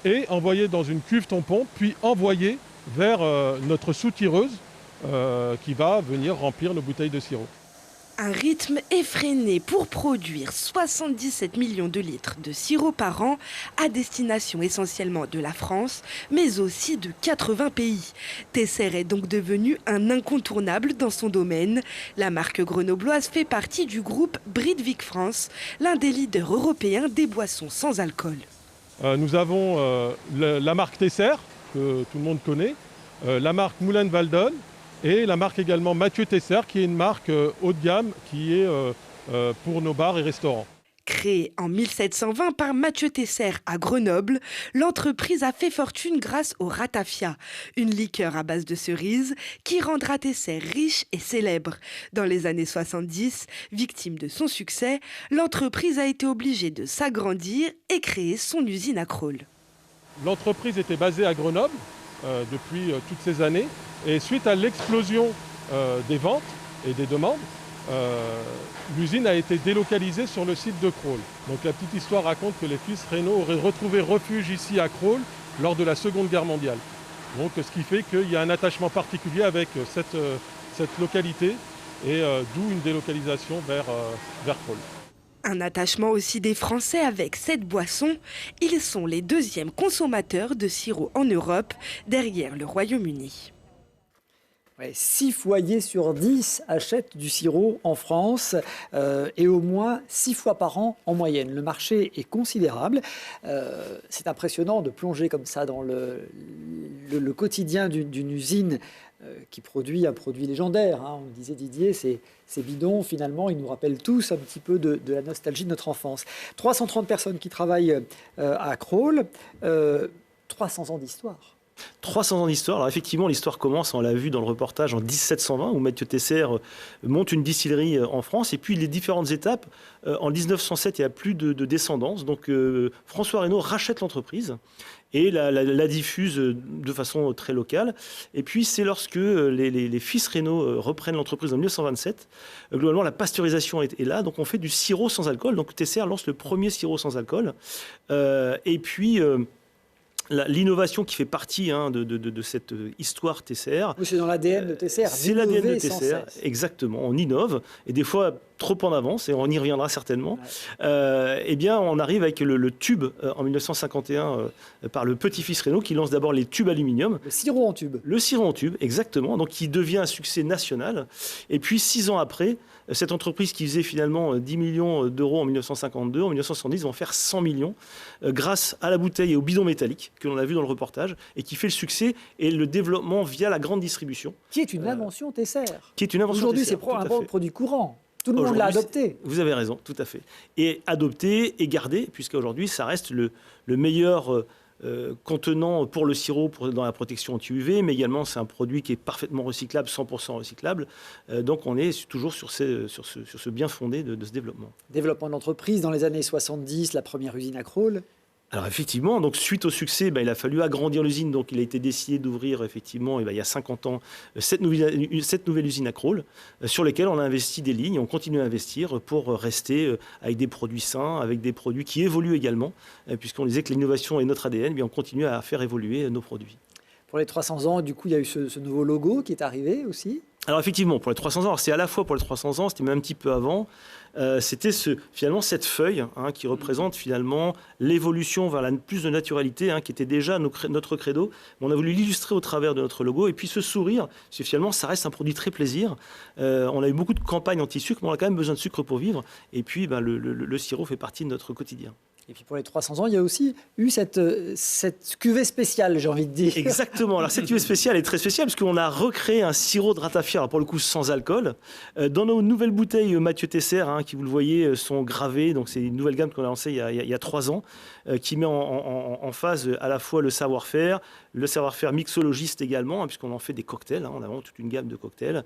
et envoyé dans une cuve tampon, puis envoyé vers notre soutireuse qui va venir remplir nos bouteilles de sirop. Un rythme effréné pour produire 77 millions de litres de sirop par an à destination essentiellement de la France, mais aussi de 80 pays. Tesser est donc devenu un incontournable dans son domaine. La marque grenobloise fait partie du groupe Britvic France, l'un des leaders européens des boissons sans alcool. Nous avons la marque Tesser, que tout le monde connaît, la marque Moulin de Valdonne, et la marque également Mathieu Tesser, qui est une marque haut de gamme qui est pour nos bars et restaurants. Créée en 1720 par Mathieu Tesser à Grenoble, l'entreprise a fait fortune grâce au ratafia, une liqueur à base de cerises qui rendra Tesser riche et célèbre. Dans les années 70, victime de son succès, l'entreprise a été obligée de s'agrandir et créer son usine à Crolles. L'entreprise était basée à Grenoble depuis toutes ces années. Et suite à l'explosion des ventes et des demandes, l'usine a été délocalisée sur le site de Crolles. Donc la petite histoire raconte que les fils Reynaud auraient retrouvé refuge ici à Crolles lors de la Seconde Guerre mondiale. Donc ce qui fait qu'il y a un attachement particulier avec cette localité et d'où une délocalisation vers Crolles. Un attachement aussi des Français avec cette boisson. Ils sont les 2e consommateurs de sirop en Europe, derrière le Royaume-Uni. 6 foyers sur 10 achètent du sirop en France et au moins 6 fois par an en moyenne. Le marché est considérable. C'est impressionnant de plonger comme ça dans le quotidien d'une usine qui produit un produit légendaire. On me disait Didier, ces bidons, finalement, ils nous rappellent tous un petit peu de la nostalgie de notre enfance. 330 personnes qui travaillent à Crolles, 300 ans d'histoire. 300 ans d'histoire. Alors effectivement, l'histoire commence, on l'a vu dans le reportage, en 1720, où Mathieu Tesser monte une distillerie en France. Et puis les différentes étapes, en 1907, il n'y a plus de descendance. Donc François Reynaud rachète l'entreprise et la diffuse de façon très locale. Et puis c'est lorsque les fils Reynaud reprennent l'entreprise en 1927, globalement la pasteurisation est là, donc on fait du sirop sans alcool. Donc Tesser lance le premier sirop sans alcool. Et puis l'innovation qui fait partie de cette histoire Tesser. C'est dans l'ADN de Tesser. C'est l'ADN de Tesser, exactement. On innove, et des fois trop en avance, et on y reviendra certainement. Ouais. Eh bien, on arrive avec le tube en 1951 par le petit-fils Reynaud qui lance d'abord les tubes aluminium. Le sirop en tube. Le sirop en tube, exactement. Donc, qui devient un succès national. Et puis, 6 ans après, cette entreprise qui faisait finalement 10 millions d'euros en 1952, en 1970, vont faire 100 millions grâce à la bouteille et au bidon métallique que l'on a vu dans le reportage et qui fait le succès et le développement via la grande distribution. Qui est une invention Tesser. Qui est une invention Aujourd'hui, Tesser. Aujourd'hui, c'est un produit courant. Tout le monde l'a adopté. Vous avez raison, tout à fait. Et adopté et gardé, puisqu'aujourd'hui, ça reste le meilleur contenant pour le sirop dans la protection anti-UV, mais également c'est un produit qui est parfaitement recyclable, 100% recyclable. Donc on est toujours sur ce bien fondé de ce développement. Développement d'entreprise dans les années 70, la première usine à Crolles. Alors effectivement, donc suite au succès, il a fallu agrandir l'usine. Donc il a été décidé d'ouvrir effectivement, il y a 50 ans, cette nouvelle usine à Crolles, sur lesquelles on a investi des lignes. On continue à investir pour rester avec des produits sains, avec des produits qui évoluent également, puisqu'on disait que l'innovation est notre ADN, on continue à faire évoluer nos produits. Pour les 300 ans, du coup, il y a eu ce nouveau logo qui est arrivé aussi. Alors effectivement, pour les 300 ans, c'est à la fois pour les 300 ans, c'était même un petit peu avant, c'était finalement cette feuille qui représente finalement l'évolution vers plus de naturalité, qui était déjà notre credo. On a voulu l'illustrer au travers de notre logo et puis ce sourire, parce que finalement ça reste un produit très plaisir. On a eu beaucoup de campagnes anti-sucre, mais on a quand même besoin de sucre pour vivre. Et puis le sirop fait partie de notre quotidien. Et puis pour les 300 ans, il y a aussi eu cette cuvée spéciale, j'ai envie de dire. Exactement. Alors cette cuvée spéciale est très spéciale parce qu'on a recréé un sirop de ratafia, alors pour le coup sans alcool. Dans nos nouvelles bouteilles Mathieu Tesser, qui vous le voyez, sont gravées. Donc c'est une nouvelle gamme qu'on a lancée il y a 3 ans, qui met en phase à la fois le savoir-faire mixologiste également, puisqu'on en fait des cocktails. On a vraiment toute une gamme de cocktails,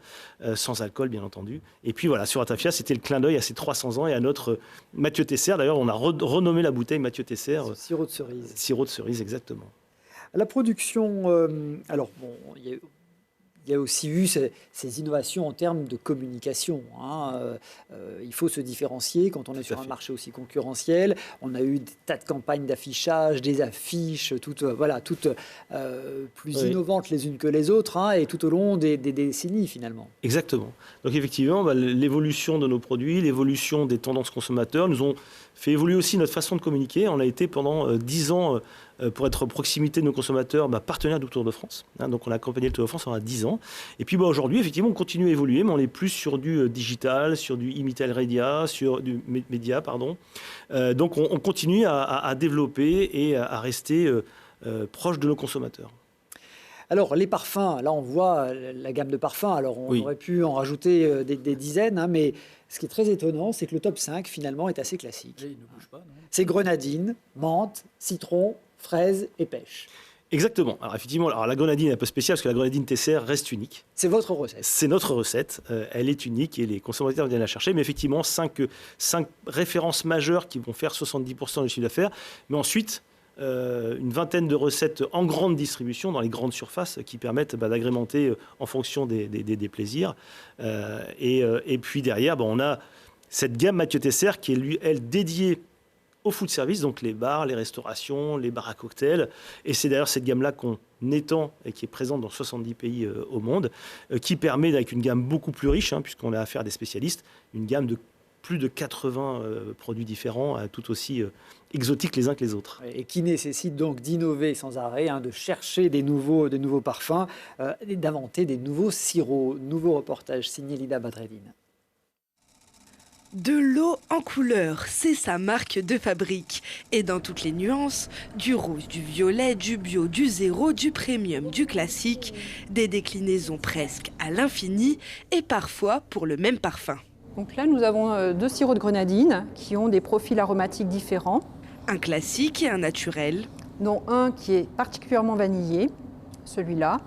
sans alcool bien entendu. Et puis voilà, sur ratafia, c'était le clin d'œil à ces 300 ans et à notre Mathieu Tesser. D'ailleurs, on a renommé la bouteille Mathieu Tesser. Sirop de cerise. Sirop de cerise, exactement. La production, alors bon, il y a aussi eu ces innovations en termes de communication. Il faut se différencier quand on est sur un marché aussi concurrentiel. On a eu des tas de campagnes d'affichage, des affiches, toutes plus innovantes les unes que les autres, et tout au long des décennies finalement. Exactement. Donc effectivement, l'évolution de nos produits, l'évolution des tendances consommateurs nous ont fait évoluer aussi notre façon de communiquer. On a été pendant 10 ans, pour être proximité de nos consommateurs, partenaire du Tour de France. Donc on a accompagné le Tour de France pendant 10 ans. Et puis aujourd'hui, effectivement, on continue à évoluer, mais on est plus sur du digital, sur du e-retail media, sur du média, pardon. Donc on continue à développer et à rester proche de nos consommateurs. Alors, les parfums, là, on voit la gamme de parfums. Alors, on aurait pu en rajouter des dizaines, mais ce qui est très étonnant, c'est que le top 5, finalement, est assez classique. Il ne bouge pas, non ? C'est grenadine, menthe, citron, fraise et pêche. Exactement. Alors, effectivement, la grenadine est un peu spéciale parce que la grenadine Tesser reste unique. C'est votre recette. C'est notre recette. Elle est unique et les consommateurs viennent la chercher. Mais effectivement, 5 références majeures qui vont faire 70% du chiffre d'affaires. Mais ensuite, une vingtaine de recettes en grande distribution dans les grandes surfaces qui permettent d'agrémenter en fonction des plaisirs. Et puis derrière, on a cette gamme Mathieu Tesser qui est, elle, dédiée au food service, donc les bars, les restaurations, les bars à cocktails. Et c'est d'ailleurs cette gamme-là qu'on étend et qui est présente dans 70 pays au monde, qui permet, avec une gamme beaucoup plus riche, puisqu'on a affaire à des spécialistes, une gamme de plus de 80 produits différents, tout aussi exotiques les uns que les autres. Et qui nécessite donc d'innover sans arrêt, de chercher des nouveaux parfums, et d'inventer des nouveaux sirops. Nouveau reportage signé Lida Badreddine. De l'eau en couleur, c'est sa marque de fabrique. Et dans toutes les nuances, du rose, du violet, du bio, du zéro, du premium, du classique, des déclinaisons presque à l'infini et parfois pour le même parfum. Donc là, nous avons 2 sirops de grenadine qui ont des profils aromatiques différents. Un classique et un naturel. Dont un qui est particulièrement vanillé, celui-là,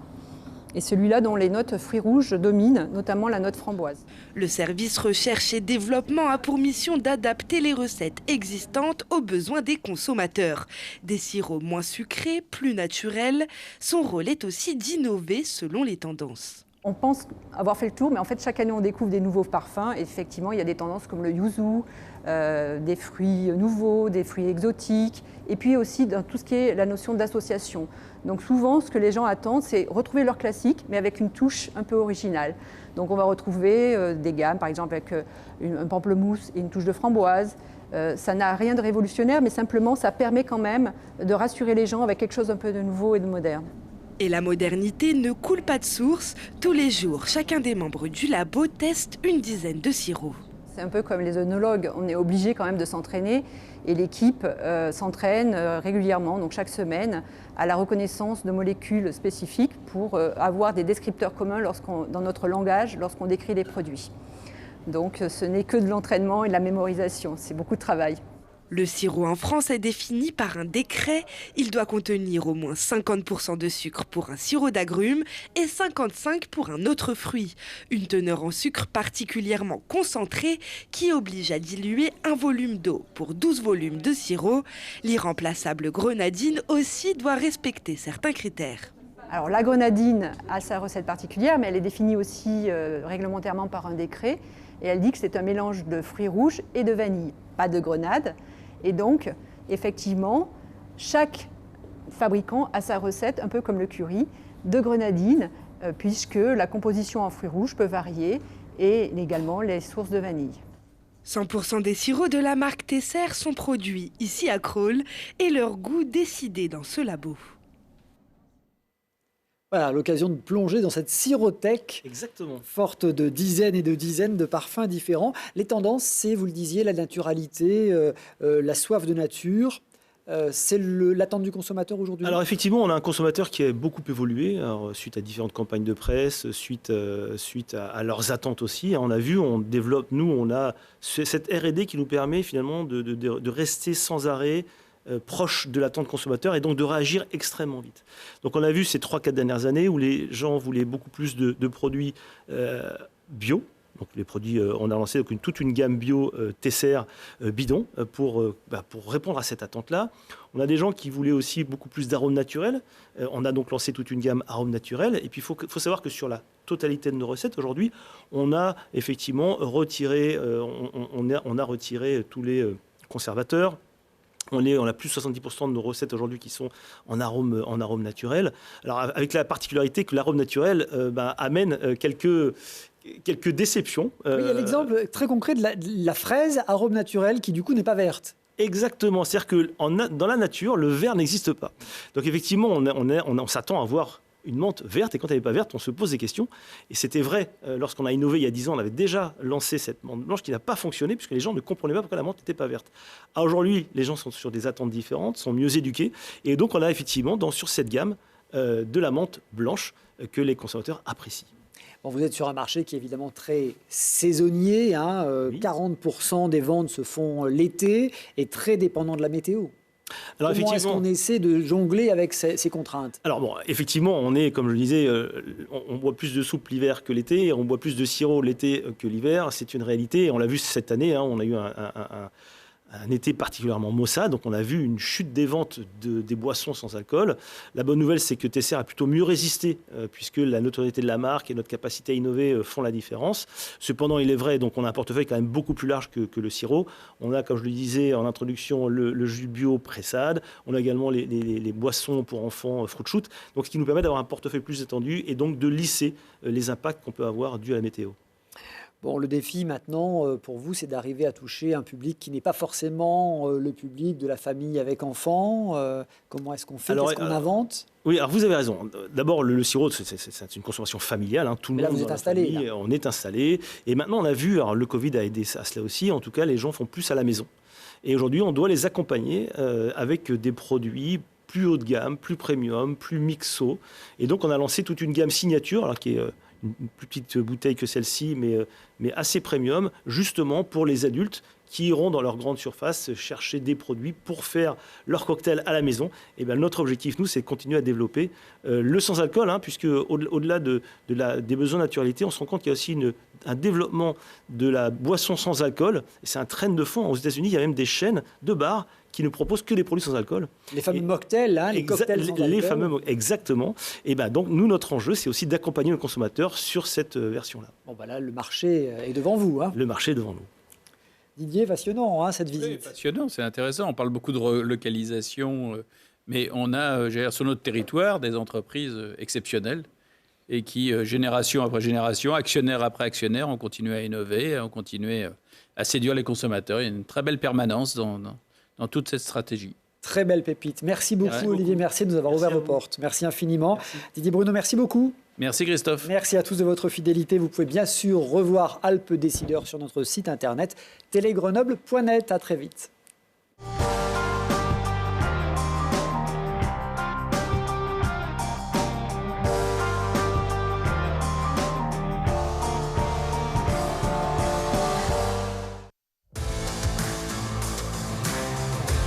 et celui-là dont les notes fruits rouges dominent, notamment la note framboise. Le service recherche et développement a pour mission d'adapter les recettes existantes aux besoins des consommateurs. Des sirops moins sucrés, plus naturels, son rôle est aussi d'innover selon les tendances. On pense avoir fait le tour, mais en fait, chaque année, on découvre des nouveaux parfums. Et effectivement, il y a des tendances comme le yuzu, des fruits nouveaux, des fruits exotiques, et puis aussi dans tout ce qui est la notion d'association. Donc souvent, ce que les gens attendent, c'est retrouver leur classique, mais avec une touche un peu originale. Donc on va retrouver des gammes, par exemple avec un pamplemousse et une touche de framboise. Ça n'a rien de révolutionnaire, mais simplement, ça permet quand même de rassurer les gens avec quelque chose un peu de nouveau et de moderne. Et la modernité ne coule pas de source. Tous les jours, chacun des membres du labo teste une dizaine de sirops. C'est un peu comme les œnologues, on est obligé quand même de s'entraîner et l'équipe s'entraîne régulièrement, donc chaque semaine, à la reconnaissance de molécules spécifiques pour avoir des descripteurs communs dans notre langage lorsqu'on décrit les produits. Donc ce n'est que de l'entraînement et de la mémorisation, c'est beaucoup de travail. Le sirop en France est défini par un décret. Il doit contenir au moins 50% de sucre pour un sirop d'agrumes et 55% pour un autre fruit. Une teneur en sucre particulièrement concentrée qui oblige à diluer un volume d'eau pour 12 volumes de sirop. L'irremplaçable grenadine aussi doit respecter certains critères. Alors la grenadine a sa recette particulière, mais elle est définie aussi réglementairement par un décret. Et elle dit que c'est un mélange de fruits rouges et de vanille, pas de grenade. Et donc, effectivement, chaque fabricant a sa recette, un peu comme le curry, de grenadine puisque la composition en fruits rouges peut varier et également les sources de vanille. 100% des sirops de la marque Tesser sont produits ici à Crolles et leur goût décidé dans ce labo. Voilà, l'occasion de plonger dans cette sirothèque. Exactement. Forte de dizaines et de dizaines de parfums différents. Les tendances, c'est, vous le disiez, la naturalité, la soif de nature. C'est l'attente du consommateur aujourd'hui? Alors effectivement, on a un consommateur qui a beaucoup évolué suite à différentes campagnes de presse, suite à leurs attentes aussi. On a vu, on développe, nous, on a cette R&D qui nous permet finalement de rester sans arrêt proche de l'attente consommateur et donc de réagir extrêmement vite. Donc on a vu ces 3-4 dernières années où les gens voulaient beaucoup plus de produits bio. Donc les produits, on a lancé donc toute une gamme bio Tesser bidon pour répondre à cette attente-là. On a des gens qui voulaient aussi beaucoup plus d'arômes naturels. On a donc lancé toute une gamme arômes naturels. Et puis il faut savoir que sur la totalité de nos recettes aujourd'hui, on a effectivement retiré, on a retiré tous les conservateurs. On a plus de 70% de nos recettes aujourd'hui qui sont en arôme naturel. Alors avec la particularité que l'arôme naturel amène quelques déceptions. Oui, il y a l'exemple très concret de la fraise arôme naturel qui du coup n'est pas verte. Exactement, c'est-à-dire que dans la nature, le vert n'existe pas. Donc effectivement, on s'attend à voir une menthe verte, et quand elle n'est pas verte, on se pose des questions. Et c'était vrai, lorsqu'on a innové il y a 10 ans, on avait déjà lancé cette menthe blanche qui n'a pas fonctionné, puisque les gens ne comprenaient pas pourquoi la menthe n'était pas verte. Aujourd'hui, les gens sont sur des attentes différentes, sont mieux éduqués, et donc on a effectivement sur cette gamme de la menthe blanche que les consommateurs apprécient. Bon, vous êtes sur un marché qui est évidemment très saisonnier. Oui. 40% des ventes se font l'été et très dépendant de la météo. Alors, comment est-ce qu'on essaie de jongler avec ces contraintes? Alors bon, effectivement, comme je le disais, on boit plus de soupe l'hiver que l'été, on boit plus de sirop l'été que l'hiver. C'est une réalité. Et on l'a vu cette année, on a eu un été particulièrement maussade, donc on a vu une chute des ventes des boissons sans alcool. La bonne nouvelle, c'est que Tesser a plutôt mieux résisté, puisque la notoriété de la marque et notre capacité à innover font la différence. Cependant, il est vrai, donc on a un portefeuille quand même beaucoup plus large que le sirop. On a, comme je le disais en introduction, le jus bio Pressade. On a également les boissons pour enfants Fruit Shoot, donc ce qui nous permet d'avoir un portefeuille plus étendu et donc de lisser les impacts qu'on peut avoir dus à la météo. Bon, le défi maintenant, pour vous, c'est d'arriver à toucher un public qui n'est pas forcément le public de la famille avec enfants. Comment est-ce qu'on fait? Qu'est-ce qu'on invente? Oui, alors vous avez raison. D'abord, le sirop, c'est une consommation familiale. Tout le monde vous êtes installé. Là. On est installé. Et maintenant, on a vu, alors le Covid a aidé à cela aussi, en tout cas, les gens font plus à la maison. Et aujourd'hui, on doit les accompagner avec des produits plus haut de gamme, plus premium, plus mixo. Et donc, on a lancé toute une gamme signature, alors qui est une plus petite bouteille que celle-ci, mais assez premium, justement pour les adultes qui iront dans leur grande surface chercher des produits pour faire leur cocktail à la maison. Et bien, notre objectif, nous, c'est de continuer à développer le sans-alcool, puisque au-delà des besoins de naturalité, on se rend compte qu'il y a aussi un développement de la boisson sans alcool. Et c'est un trend de fond. Aux États-Unis, il y a même des chaînes de bars qui ne proposent que des produits sans alcool. Les fameux mocktails, les cocktails sans alcool. Les fameux, exactement. Et ben donc, nous, notre enjeu, c'est aussi d'accompagner le consommateur sur cette version-là. Bon, là, le marché est devant vous. Le marché est devant nous. Didier, passionnant, cette visite. Oui, passionnant, c'est intéressant. On parle beaucoup de relocalisation, mais on a sur notre territoire des entreprises exceptionnelles et qui, génération après génération, actionnaire après actionnaire, ont continué à innover, ont continué à séduire les consommateurs. Il y a une très belle permanence dans toute cette stratégie. Très belle pépite. Merci beaucoup, Olivier Mercier, de nous avoir ouvert vos portes. Merci infiniment. Merci. Didier Bruno, merci beaucoup. Merci Christophe. Merci à tous de votre fidélité. Vous pouvez bien sûr revoir Alpes Décideurs sur notre site internet télégrenoble.net. À très vite.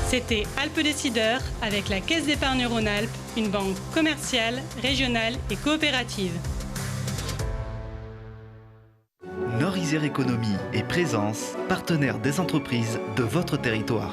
C'était Alpes Décideurs avec la Caisse d'épargne Rhône-Alpes, une banque commerciale, régionale et coopérative. Nord Isère Économie et Présence, partenaires des entreprises de votre territoire.